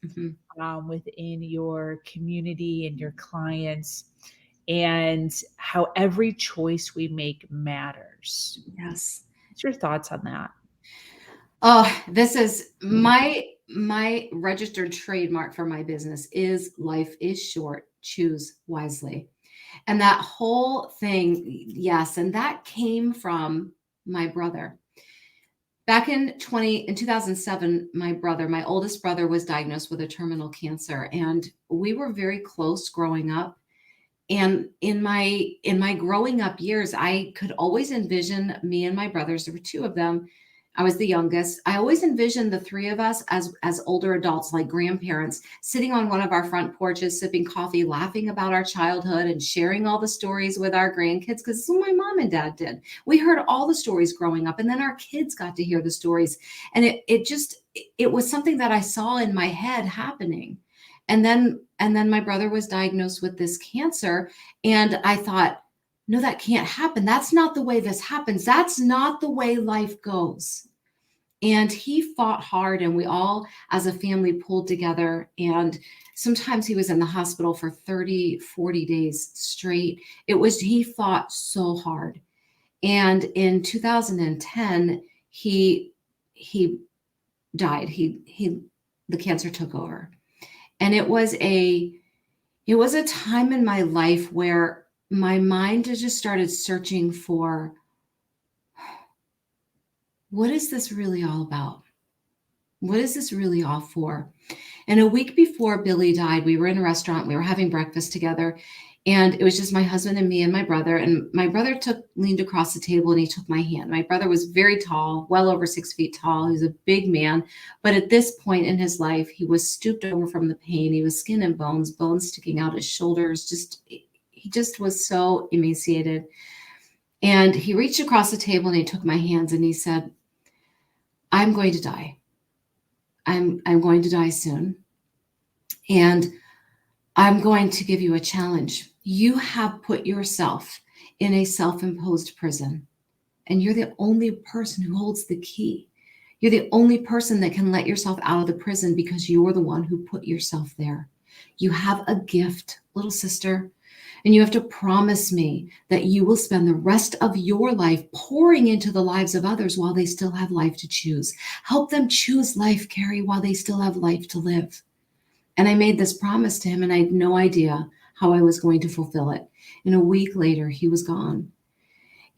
Mhm. within your community and your clients, and how every choice we make matters. Yes. What's your thoughts on that? Oh, this is my registered trademark for my business is life is short, choose wisely. And that whole thing, yes, and that came from my brother. Back in 2007, my oldest brother was diagnosed with a terminal cancer, and we were very close growing up. And in my growing up years, I could always envision me and my brothers. There were two of them. I was the youngest. I always envisioned the three of us as older adults, like grandparents, sitting on one of our front porches, sipping coffee, laughing about our childhood, and sharing all the stories with our grandkids. Because this is what my mom and dad did. We heard all the stories growing up, and then our kids got to hear the stories. And it was something that I saw in my head happening. And then my brother was diagnosed with this cancer, and I thought, no, that can't happen. That's not the way this happens. That's not the way life goes. And he fought hard, and we all as a family pulled together. And sometimes he was in the hospital for 30, 40 days straight. He fought so hard. And in 2010, he died. The cancer took over. And it was a time in my life where my mind just started searching for, what is this really all about? What is this really all for? And a week before Billy died, we were in a restaurant, we were having breakfast together, and it was just my husband and me and my brother. And my brother leaned across the table and he took my hand. My brother was very tall, well over 6 feet tall. He was a big man. But at this point in his life, he was stooped over from the pain. He was skin and bones sticking out his shoulders. He just was so emaciated. And he reached across the table and he took my hands and he said, I'm going to die. I'm going to die soon. And I'm going to give you a challenge. You have put yourself in a self-imposed prison, and you're the only person who holds the key. You're the only person that can let yourself out of the prison because you're the one who put yourself there. You have a gift, little sister, and you have to promise me that you will spend the rest of your life pouring into the lives of others while they still have life to choose. Help them choose life, Carrie, while they still have life to live. And I made this promise to him, and I had no idea how I was going to fulfill it. And a week later, he was gone.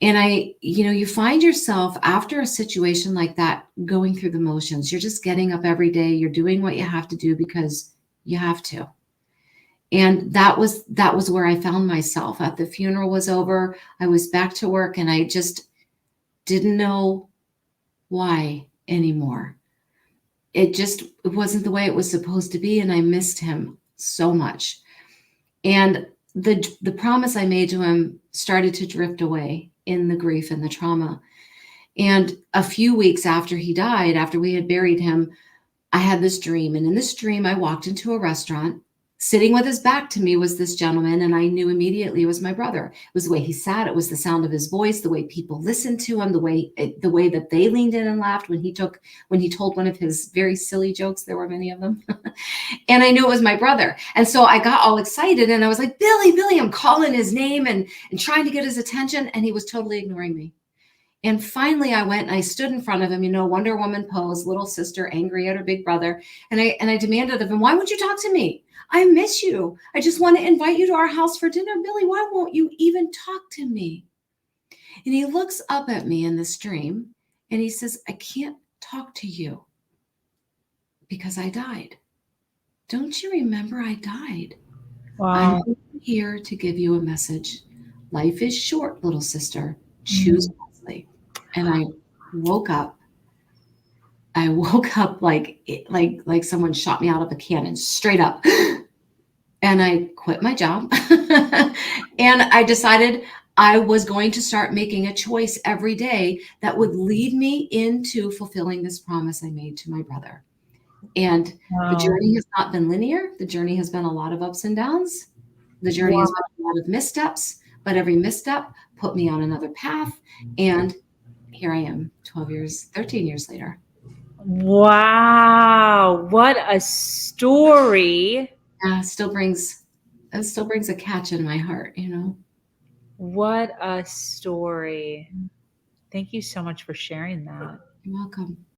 And you find yourself after a situation like that going through the motions. You're just getting up every day. You're doing what you have to do because you have to. And that was where I found myself. At the funeral was over, I was back to work, and I just didn't know why anymore. It wasn't the way it was supposed to be, and I missed him so much. And the promise I made to him started to drift away in the grief and the trauma. And a few weeks after he died, after we had buried him, I had this dream. And in this dream, I walked into a restaurant. Sitting with his back to me was this gentleman, and I knew immediately it was my brother. It was the way he sat. It was the sound of his voice, the way people listened to him, the way that they leaned in and laughed when he told one of his very silly jokes. There were many of them. And I knew it was my brother. And so I got all excited, and I was like, Billy, Billy, I'm calling his name and trying to get his attention. And he was totally ignoring me. And finally, I went and I stood in front of him, Wonder Woman pose, little sister angry at her big brother. And I demanded of him, why won't you talk to me? I miss you. I just want to invite you to our house for dinner. Billy, why won't you even talk to me? And he looks up at me in this dream and he says, I can't talk to you because I died. Don't you remember I died? Wow. I'm here to give you a message. Life is short, little sister. Choose wisely. And I woke up. Like someone shot me out of a cannon, straight up. And I quit my job. And I decided I was going to start making a choice every day that would lead me into fulfilling this promise I made to my brother. And the Wow. journey has not been linear. The journey has been a lot of ups and downs. The journey Wow. has been a lot of missteps, but every misstep put me on another path. And here I am 13 years later. Wow, what a story. Yeah, it still brings a catch in my heart, you know. What a story. Thank you so much for sharing that. You're welcome.